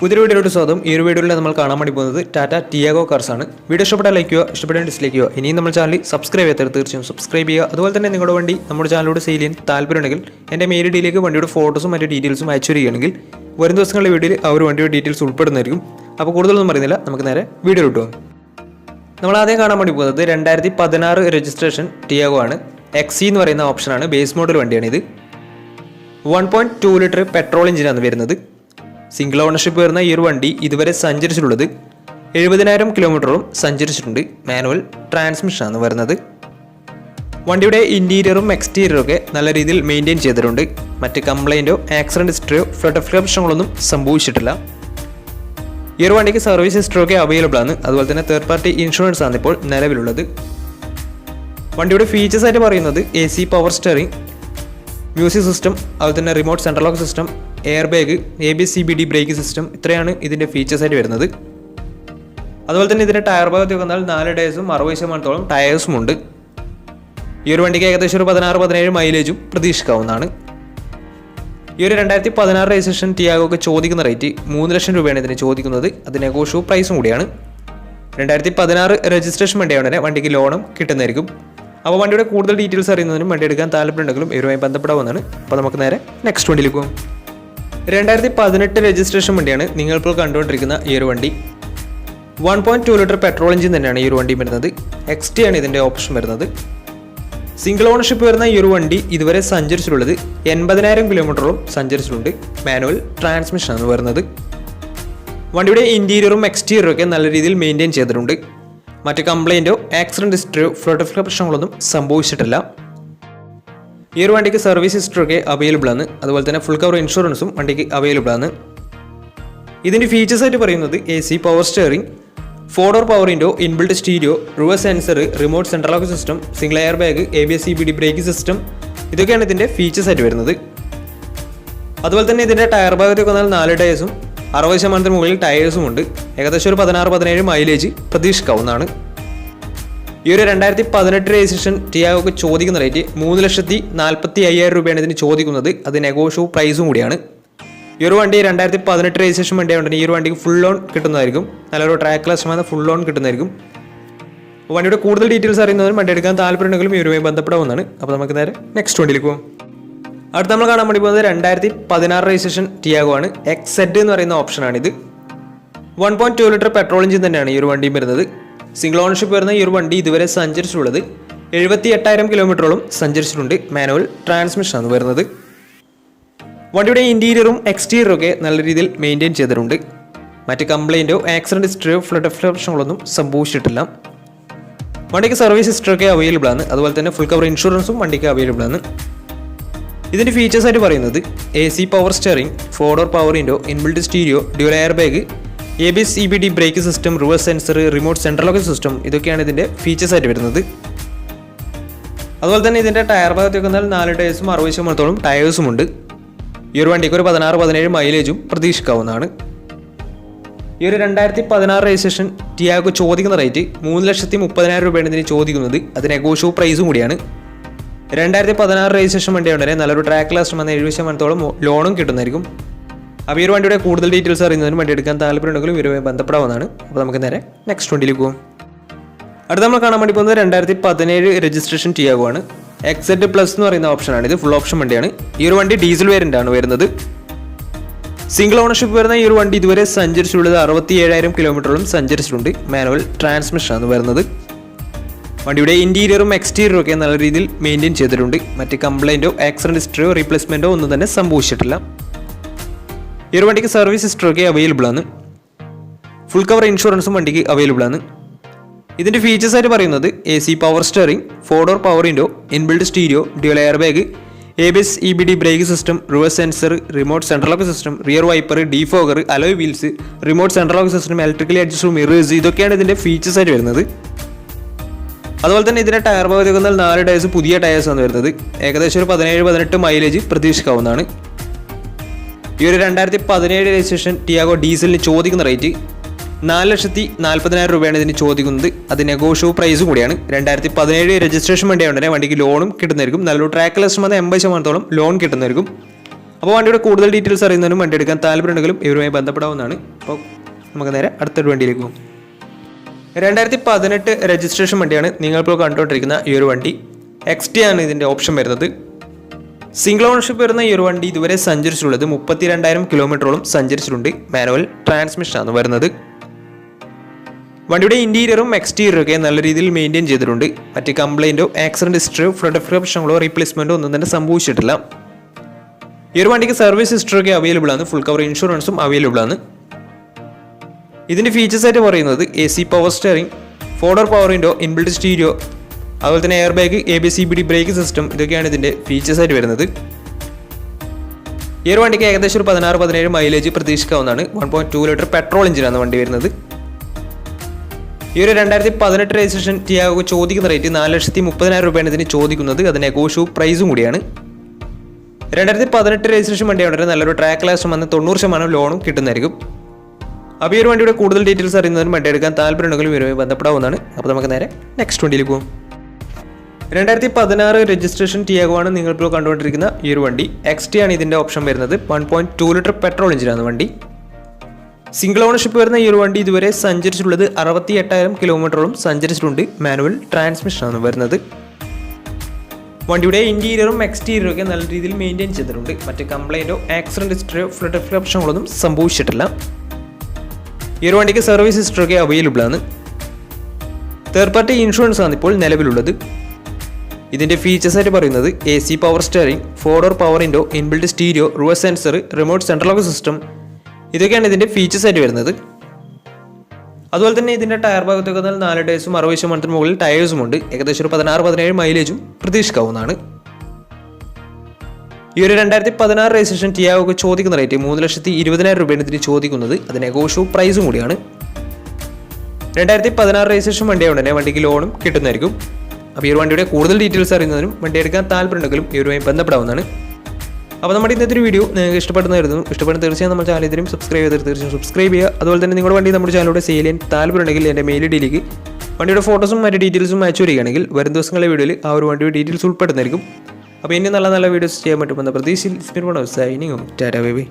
പുതിയ വീഡിയോയുടെ സ്വാഗതം. ഈ ഒരു വീഡിയോയിൽ നമ്മൾ കാണാൻ വേണ്ടി പോകുന്നത് ടാറ്റ ടിയാഗോ കാർസ് ആണ്. വീഡിയോ ഇഷ്ടപ്പെട്ടാൽ ലൈക്ക് ചെയ്യുക, ഇഷ്ടപ്പെട്ടാൽ ഡിസ്ലൈക്ക് ചെയ്യുക. ഇനിയും നമ്മൾ ചാനൽ സബ്സ്ക്രൈബ് ചെയ്യാത്തവർ തീർച്ചയായും സബ്സ്ക്രൈബ് ചെയ്യുക. അതുപോലെ തന്നെ നിങ്ങളുടെ വണ്ടി നമ്മുടെ ചാനലിലൂടെ സെയിൽ ചെയ്യാൻ താല്പര്യമുണ്ടെങ്കിൽ എൻ്റെ മെയിൽ ഐഡിയിലേക്ക് വണ്ടിയുടെ ഫോട്ടോസും മറ്റു ഡീറ്റെയിൽസും അയച്ചു വരികയാണെങ്കിൽ വരും ദിവസങ്ങളിലെ വീഡിയോയിൽ ആ ഒരു വണ്ടിയുടെ ഡീറ്റെയിൽസ് ഉൾപ്പെടുന്നതായിരിക്കും. അപ്പോൾ കൂടുതലൊന്നും പറയുന്നില്ല, നമുക്ക് നേരെ വീഡിയോ കിട്ടുക. നമ്മൾ ആദ്യം കാണാൻ വേണ്ടി പോകുന്നത് 2016 രജിസ്ട്രേഷൻ ടിയാഗോ ആണ്. എക്സി എന്ന് പറയുന്ന ഓപ്ഷനാണ്. ബേസ് മോഡൽ വണ്ടിയാണിത്. 1.2 ലിറ്റർ പെട്രോൾ എഞ്ചിനാണ് വരുന്നത്. സിംഗിൾ ഓണർഷിപ്പ് വരുന്ന ഈ ഒരു വണ്ടി ഇതുവരെ സഞ്ചരിച്ചിട്ടുള്ളത് 70,000 കിലോമീറ്ററും സഞ്ചരിച്ചിട്ടുണ്ട്. മാനുവൽ ട്രാൻസ്മിഷനാണ് വരുന്നത്. വണ്ടിയുടെ ഇൻറ്റീരിയറും എക്സ്റ്റീരിയറും ഒക്കെ നല്ല രീതിയിൽ മെയിൻറ്റെയിൻ ചെയ്തിട്ടുണ്ട്. മറ്റ് കംപ്ലൈൻറ്റോ ആക്സിഡൻറ്റ് ഹിസ്റ്ററിയോ ഫ്ലഡ് പ്രശ്നങ്ങളൊന്നും സംഭവിച്ചിട്ടില്ല. ഈ ഒരു വണ്ടിക്ക് സർവീസ് ഹിസ്റ്ററി ഒക്കെ അവൈലബിൾ ആണ്. അതുപോലെ തന്നെ തേർഡ് പാർട്ടി ഇൻഷുറൻസ് ആണ് ഇപ്പോൾ നിലവിലുള്ളത്. വണ്ടിയുടെ ഫീച്ചേഴ്സ് ആയിട്ട് പറയുന്നത് AC power steering, music system, അതുപോലെ തന്നെ remote central lock system, air bag, ABS CBD brake system, ഇത്രയാണ് ഇതിൻ്റെ ഫീച്ചേഴ്സ് ആയിട്ട് വരുന്നത്. അതുപോലെ തന്നെ ഇതിൻ്റെ ടയർ ഭാഗത്തേക്ക് വന്നാൽ 4 ടയേഴ്സും 60% ടയേഴ്സും ഉണ്ട്. ഈ ഒരു വണ്ടിക്ക് ഏകദേശം ഒരു 16-17 മൈലേജും പ്രതീക്ഷിക്കാവുന്നതാണ്. ഈ ഒരു 2016 രജിസ്ട്രേഷൻ ടിയാഗോക്ക് ചോദിക്കുന്ന റേറ്റ് 3 ലക്ഷം രൂപയാണ് ഇതിന് ചോദിക്കുന്നത്. അത് നെഗോഷ്യബിൾ പ്രൈസും കൂടിയാണ്. 2016 രജിസ്ട്രേഷൻ വണ്ടിയാണെങ്കിൽ വണ്ടിക്ക് ലോണും കിട്ടുന്നതായിരിക്കും. അപ്പോൾ വണ്ടിയുടെ കൂടുതൽ ഡീറ്റെയിൽസ് അറിയുന്നതിനും വണ്ടി എടുക്കാൻ താല്പര്യമുണ്ടെങ്കിലും ഇവരുമായി ബന്ധപ്പെടാവുന്നതാണ്. അപ്പോൾ നമുക്ക് നേരെ നെക്സ്റ്റ് വണ്ടിയിലേക്ക് പോകും. 2018 രജിസ്ട്രേഷൻ വണ്ടിയാണ് നിങ്ങളിപ്പോൾ കണ്ടുകൊണ്ടിരിക്കുന്ന ഈ ഒരു വണ്ടി. 1.2 ലിറ്റർ പെട്രോൾ എഞ്ചിൻ തന്നെയാണ് ഈ ഒരു വണ്ടി വരുന്നത്. XT ആണ് ഇതിൻ്റെ ഓപ്ഷൻ വരുന്നത്. സിംഗിൾ ഓണർഷിപ്പ് വരുന്ന ഈ ഒരു വണ്ടി ഇതുവരെ സഞ്ചരിച്ചിട്ടുള്ളത് 80,000 കിലോമീറ്ററോളം സഞ്ചരിച്ചിട്ടുണ്ട്. മാനുവൽ ട്രാൻസ്മിഷനാണ് വരുന്നത്. വണ്ടിയുടെ ഇൻറ്റീരിയറും എക്സ്റ്റീരിയറും ഒക്കെ നല്ല രീതിയിൽ മെയിൻറ്റെയിൻ ചെയ്തിട്ടുണ്ട്. മറ്റ് കംപ്ലൈൻറ്റോ ആക്സിഡൻറ്റ് ഹിസ്റ്ററിയോ ഫ്ലഡ് പ്രശ്നങ്ങളൊന്നും സംഭവിച്ചിട്ടില്ല. ഈ ഒരു വണ്ടിക്ക് സർവീസ് ഹിസ്റ്ററി ഒക്കെ അവൈലബിൾ ആണ്. അതുപോലെ തന്നെ ഫുൾ കവർ ഇൻഷുറൻസും വണ്ടിക്ക് അവൈലബിൾ ആണ്. ഇതിൻ്റെ ഫീച്ചേഴ്സ് ആയിട്ട് പറയുന്നത് AC power steering, 4-door power window, inbuilt stereo, reverse sensor, remote central lock system, single air bag, ABS CBD brake system, ഇതൊക്കെയാണ് ഇതിൻ്റെ ഫീച്ചേഴ്സ് ആയിട്ട് വരുന്നത്. അതുപോലെ തന്നെ ഇതിൻ്റെ ടയർ ഭാഗത്തേക്ക് വന്നാൽ 4 ടയേഴ്സും 60% മുകളിൽ ടയേഴ്സും ഉണ്ട്. ഏകദേശം ഒരു 16-17 മൈലേജ് പ്രതീക്ഷിക്കാവുന്നതാണ്. ഈ ഒരു 2018 രജിസ്ട്രേഷൻ ടിയാഗോക്ക് ചോദിക്കുന്ന റേറ്റ് 3,45,000 രൂപയാണ് ഇതിന് ചോദിക്കുന്നത്. അത് നെഗോഷ്യബിൾ പ്രൈസും കൂടിയാണ്. ഈ ഒരു വണ്ടി 2018 രജിസ്ട്രേഷൻ വണ്ടിയായതുകൊണ്ട് ഈ ഒരു വണ്ടിക്ക് ഫുൾ ലോൺ കിട്ടുന്നതായിരിക്കും. നല്ലൊരു ട്രാക്ക് ലക്ഷമാണ് ഫുൾ ലോൺ കിട്ടുന്നതായിരിക്കും. വണ്ടിയുടെ കൂടുതൽ ഡീറ്റെയിൽസ് അറിയുന്നതിനും വണ്ടി എടുക്കാൻ താല്പര്യമുണ്ടെങ്കിലും ഇവരുമായി ബന്ധപ്പെടാവുന്നതാണ്. അപ്പോൾ നമുക്ക് നേരെ നെക്സ്റ്റ് വണ്ടിയിലേക്ക് പോകും. അടുത്ത് നമ്മൾ കാണാൻ വേണ്ടി പോകുന്നത് 2016 രജിസ്ട്രേഷൻ ടിയാഗോ ആണ്. XZ എന്ന് പറയുന്ന ഓപ്ഷനാണിത്. 1.2 ലിറ്റർ പെട്രോൾ എഞ്ചിൻ തന്നെയാണ് ഈ ഒരു വണ്ടിയും വരുന്നത്. സിംഗിൾ ഓണർഷിപ്പ് വരുന്ന ഈ ഒരു വണ്ടി ഇതുവരെ സഞ്ചരിച്ചിട്ടുള്ളത് 78,000 കിലോമീറ്ററോളം സഞ്ചരിച്ചിട്ടുണ്ട്. മാനുവൽ ട്രാൻസ്മിഷനാണ് വരുന്നത്. വണ്ടിയുടെ ഇൻറ്റീരിയറും എക്സ്റ്റീരിയറും ഒക്കെ നല്ല രീതിയിൽ മെയിൻറ്റെയിൻ ചെയ്തിട്ടുണ്ട്. മറ്റ് കംപ്ലൈൻറ്റോ ആക്സിഡൻറ്റ് ഹിസ്റ്ററിയോ ഫ്ലഡ് പ്രശ്നങ്ങളൊന്നും സംഭവിച്ചിട്ടില്ല. വണ്ടിക്ക് സർവീസ് ഹിസ്റ്ററി ഒക്കെ അവൈലബിൾ ആണ്. അതുപോലെ തന്നെ ഫുൾ കവർ ഇൻഷുറൻസും വണ്ടിക്ക് അവൈലബിൾ ആണ്. ഇതിൻ്റെ ഫീച്ചേഴ്സ് ആയിട്ട് പറയുന്നത് AC power steering, 4-door power window, inbuilt stereo, dual air bag, ABS CBD brake system, reverse sensor, remote central lock system, ഇതൊക്കെയാണ് ഇതിൻ്റെ ഫീച്ചേഴ്സ് ആയിട്ട് വരുന്നത്. അതുപോലെ തന്നെ ഇതിൻ്റെ ടയർ ഭാഗത്തേക്ക് വന്നാൽ 4 ടയേഴ്സും 60% ടയേഴ്സും ഉണ്ട്. ഈ ഒരു വണ്ടിക്ക് ഒരു 16-17 മൈലേജും പ്രതീക്ഷിക്കാവുന്നതാണ്. ഈ ഒരു 2016 രജിസ്ട്രേഷൻ ടിയാഗോ ചോദിക്കുന്ന റേറ്റ് 3,30,000 രൂപയാണ് ഇതിന് ചോദിക്കുന്നത്. അത് നെഗോഷ്യബിൾ പ്രൈസും കൂടിയാണ്. 2016 രജിസ്ട്രേഷൻ വണ്ടിയുണ്ടെങ്കിൽ നല്ലൊരു ട്രാക്ക് ലാസ്റ്റ് വന്ന 70% ലോണും കിട്ടുന്നതായിരിക്കും. അപ്പോൾ ഈ ഒരു വണ്ടിയുടെ കൂടുതൽ ഡീറ്റെയിൽസ് അറിയുന്നതിനും വണ്ടി എടുക്കാൻ താല്പര്യമുണ്ടെങ്കിലും ഇവരുമായി ബന്ധപ്പെടാവുന്നതാണ്. അപ്പോൾ നമുക്ക് നേരെ നെക്സ്റ്റ് വണ്ടിയിലേക്ക് പോകും. അടുത്ത് നമ്മൾ കാണാൻ വേണ്ടി പോകുന്നത് 2017 രജിസ്ട്രേഷൻ ടിയാഗോ ആണ്. XZ പ്ലസ് എന്ന് പറയുന്ന ഓപ്ഷനാണ്. ഇത് ഫുൾ ഓപ്ഷൻ വണ്ടിയാണ്. ഈ ഒരു വണ്ടി ഡീസൽ വേരിയൻ്റ് ആണ് വരുന്നത്. സിംഗിൾ ഓണർഷിപ്പ് വരുന്ന ഈ ഒരു വണ്ടി ഇതുവരെ സഞ്ചരിച്ചിട്ടുള്ളത് 67,000 കിലോമീറ്ററോളം സഞ്ചരിച്ചിട്ടുണ്ട്. മാനുവൽ ട്രാൻസ്മിഷനാണ് വരുന്നത്. വണ്ടിയുടെ ഇൻറ്റീരിയറും എക്സ്റ്റീരിയറും ഒക്കെ നല്ല രീതിയിൽ മെയിൻറ്റെയിൻ ചെയ്തിട്ടുണ്ട്. മറ്റ് കംപ്ലൈൻറ്റോ ആക്സിഡൻറ്റ് ഹിസ്റ്ററിയോ റീപ്ലേസ്മെൻറ്റോ ഒന്നും തന്നെ സംഭവിച്ചിട്ടില്ല. ഈ ഒരു വണ്ടിക്ക് സർവീസ് ഹിസ്റ്ററി ഒക്കെ അവൈലബിൾ ആണ്. ഫുൾ കവർ ഇൻഷുറൻസും വണ്ടിക്ക് അവൈലബിൾ ആണ്. ഇതിൻ്റെ ഫീച്ചേഴ്സ് ആയിട്ട് പറയുന്നത് AC power steering, 4-door power window, inbuilt stereo, dual air bag, ABS CBD brake system, reverse sensor, remote central lock system, rear wiper, defogger, alloy wheels, remote central lock system, electrically adjustable mirrors, ഇതൊക്കെയാണ് ഇതിൻ്റെ features ആയിട്ട് വരുന്നത്. അതുപോലെ തന്നെ ഇതിൻ്റെ tyre ഭാഗത്തേക്ക് വന്നാൽ 4 tyres പുതിയ ടയേഴ്സാണ് വരുന്നത്. ഏകദേശം ഒരു 17-18 മൈലേജ് പ്രതീക്ഷിക്കാവുന്നതാണ്. ഈ ഒരു 2017 രജിസ്ട്രേഷൻ ടിയാഗോ ഡീസലിന് ചോദിക്കുന്ന റേറ്റ് 4,40,000 രൂപയാണ് ഇതിന് ചോദിക്കുന്നത്. അത് നെഗോഷ്യബിൾ പ്രൈസും കൂടിയാണ്. 2017 രജിസ്ട്രേഷൻ വണ്ടിയായതുകൊണ്ട് വണ്ടിക്ക് ലോണും കിട്ടുന്നതായിരിക്കും. നല്ലൊരു ട്രാക്ക് ലക്ഷം വന്ന 80% ലോൺ കിട്ടുന്നതായിരിക്കും. അപ്പോൾ വണ്ടിയുടെ കൂടുതൽ ഡീറ്റെയിൽസ് അറിയുന്നതിനും വണ്ടി എടുക്കാൻ താല്പര്യമുണ്ടെങ്കിലും ഇവരുമായി ബന്ധപ്പെടാവുന്നതാണ്. അപ്പോൾ നമുക്ക് നേരെ അടുത്തൊരു വണ്ടിയിലേക്ക് പോകും. 2018 രജിസ്ട്രേഷൻ വണ്ടിയാണ് നിങ്ങളിപ്പോൾ കണ്ടുകൊണ്ടിരിക്കുന്ന ഈ ഒരു വണ്ടി. XT ആണ് ഇതിൻ്റെ ഓപ്ഷൻ വരുന്നത്. സിംഗിൾ ഓണർഷിപ്പ് വരുന്ന ഈ ഒരു വണ്ടി ഇതുവരെ സഞ്ചരിച്ചിട്ടുള്ളത് 32,000 കിലോമീറ്ററോളം സഞ്ചരിച്ചിട്ടുണ്ട്. മാനുവൽ ട്രാൻസ്മിഷനാണ് വരുന്നത്. വണ്ടിയുടെ ഇൻറ്റീരിയറും എക്സ്റ്റീരിയറും ഒക്കെ നല്ല രീതിയിൽ മെയിൻറ്റെയിൻ ചെയ്തിട്ടുണ്ട്. മറ്റ് കംപ്ലൈൻറ്റോ ആക്സിഡൻറ്റ് ഹിസ്റ്ററിയോ ഫ്ലഡ് പ്രശ്നങ്ങളോ റീപ്ലേസ്മെൻറ്റോ ഒന്നും തന്നെ സംഭവിച്ചിട്ടില്ല. ഈ ഒരു വണ്ടിക്ക് സർവീസ് ഹിസ്റ്ററി ഒക്കെ അവൈലബിൾ ആണ്. ഫുൾ കവർ ഇൻഷുറൻസും അവൈലബിൾ ആണ്. ഇതിൻ്റെ ഫീച്ചേഴ്സ് ആയിട്ട് പറയുന്നത് AC power steering, 4-door power window, inbuilt stereo, അതുപോലെ തന്നെ air bag, ABS CBD brake system, ഇതൊക്കെയാണ് ഇതിൻ്റെ ഫീച്ചേഴ്സ് ആയിട്ട് വരുന്നത്. ഈ ഒരു വണ്ടിക്ക് ഏകദേശം ഒരു 16-17 മൈലേജ് പ്രതീക്ഷിക്കാവുന്നതാണ്. 1.2 ലിറ്റർ പെട്രോൾ എഞ്ചിനാണ് വണ്ടി വരുന്നത്. ഈ ഒരു 2018 രജിസ്ട്രേഷൻ ടിയാഗോ ചോദിക്കുന്ന റേറ്റ് 4,30,000 രൂപയാണ് ഇതിന് ചോദിക്കുന്നത്. അത് നെഗോഷ്യബിൾ പ്രൈസും കൂടിയാണ്. 2018 രജിസ്ട്രേഷൻ വണ്ടിയാണെങ്കിൽ നല്ലൊരു ട്രാക്ക് ലാസ്റ്റ് വന്ന് 90% ലോണും കിട്ടുന്നതായിരിക്കും. അപ്പോൾ ഈ ഒരു വണ്ടിയുടെ കൂടുതൽ ഡീറ്റെയിൽസ് അറിയുന്നതിനും വണ്ടി എടുക്കാൻ താല്പര്യമുണ്ടെങ്കിലും ഇവരുമായി ബന്ധപ്പെടാവുന്നതാണ്. അപ്പോൾ നമുക്ക് നേരെ നെക്സ്റ്റ് വണ്ടിയിലേക്ക് പോകും. 2016 രജിസ്ട്രേഷൻ ടിയാഗോ ആണ് നിങ്ങളിപ്പോൾ കണ്ടുകൊണ്ടിരിക്കുന്ന ഈ ഒരു വണ്ടി. XT ആണ് ഇതിൻ്റെ ഓപ്ഷൻ വരുന്നത്. 1.2 ലിറ്റർ പെട്രോൾ എഞ്ചിനാണ് വണ്ടി. സിംഗിൾ ഓണർഷിപ്പ് വരുന്ന ഈ ഒരു വണ്ടി ഇതുവരെ സഞ്ചരിച്ചിട്ടുള്ളത് 68,000 കിലോമീറ്ററോളം സഞ്ചരിച്ചിട്ടുണ്ട്. മാനുവൽ ട്രാൻസ്മിഷനാണ് വരുന്നത്. വണ്ടിയുടെ ഇൻറ്റീരിയറും എക്സ്റ്റീരിയറും ഒക്കെ നല്ല രീതിയിൽ മെയിൻറ്റെയിൻ ചെയ്തിട്ടുണ്ട്. മറ്റ് കംപ്ലൈൻറ്റോ ആക്സിഡൻറ്റ് ഹിസ്റ്ററിയോ ഫ്ലഡ് പ്രശ്നങ്ങളൊന്നും സംഭവിച്ചിട്ടില്ല. ഈ ഒരു വണ്ടിക്ക് സർവീസ് ഹിസ്റ്ററി ഒക്കെ അവൈലബിൾ ആണ്. തേർഡ് പാർട്ടി ഇൻഷുറൻസ് ആണ് ഇപ്പോൾ നിലവിലുള്ളത്. ഇതിൻ്റെ ഫീച്ചേഴ്സ് ആയിട്ട് പറയുന്നത് AC power steering, 4-door power window, inbuilt stereo, reverse sensor, remote central lock system, ഇതൊക്കെയാണ് ഇതിൻ്റെ ഫീച്ചേഴ്സ് ആയിട്ട് വരുന്നത്. അതുപോലെ തന്നെ ഇതിൻ്റെ ടയർ ഭാഗത്തൊക്കെ 4 ടയേഴ്സും 60% മുകളിൽ ടയേഴ്സും ഉണ്ട്. ഏകദേശം ഒരു 16-17 മൈലേജും പ്രതീക്ഷിക്കാവുന്നതാണ്. ഈ ഒരു 2016 രജിസ്ട്രേഷൻ ടിയാഗോ ചോദിക്കുന്ന റേറ്റ് 3,20,000 രൂപയാണ് ഇതിന് ചോദിക്കുന്നത്. അത് നെഗോഷ്യബിൾ പ്രൈസും കൂടിയാണ്. 2016 രജിസ്ട്രേഷൻ വണ്ടിയായതുകൊണ്ട് തന്നെ വണ്ടിക്ക് ലോണും കിട്ടുന്നതായിരിക്കും. അപ്പോൾ ഈ ഒരു വണ്ടിയുടെ കൂടുതൽ ഡീറ്റെയിൽസ് അറിയുന്നതിനും വണ്ടി എടുക്കാൻ താല്പര്യമുണ്ടെങ്കിലും ഇവരുമായി ബന്ധപ്പെടാവുന്നതാണ്. അപ്പോൾ നമ്മുടെ ഇന്നത്തെ ഒരു വീഡിയോ നിങ്ങൾക്ക് ഇഷ്ടപ്പെടുന്നതായിരുന്നു. ഇഷ്ടപ്പെടുന്ന തീർച്ചയായും നമ്മുടെ ചാനൽ ഇതിനും സബ്സ്ക്രൈബ് ചെയ്ത് തീർച്ചയായും സബ്സ്ക്രൈബ് ചെയ്യുക. അതുപോലെ തന്നെ നിങ്ങളുടെ വണ്ടി നമ്മുടെ ചാനലിലൂടെ സെയിൽ ചെയ്യാൻ താല്പര്യമുണ്ടെങ്കിൽ എൻ്റെ മെയിൽ ഐഡിയിലേക്ക് വണ്ടിയുടെ ഫോട്ടോസും മറ്റ് ഡീറ്റെയിൽസും അയച്ചു വരികയാണെങ്കിൽ വരും ദിവസങ്ങളിലെ വീഡിയോയിൽ ആ ഒരു വണ്ടിയുടെ ഡീറ്റെയിൽസ് ഉൾപ്പെടുന്നതായിരിക്കും. അപ്പോൾ ഇനി നല്ല നല്ല വീഡിയോസ് ചെയ്യാൻ പറ്റുമെന്ന പ്രതീക്ഷയിൽ സൈനിങ് ടാറ്റാ ബൈ ബൈ.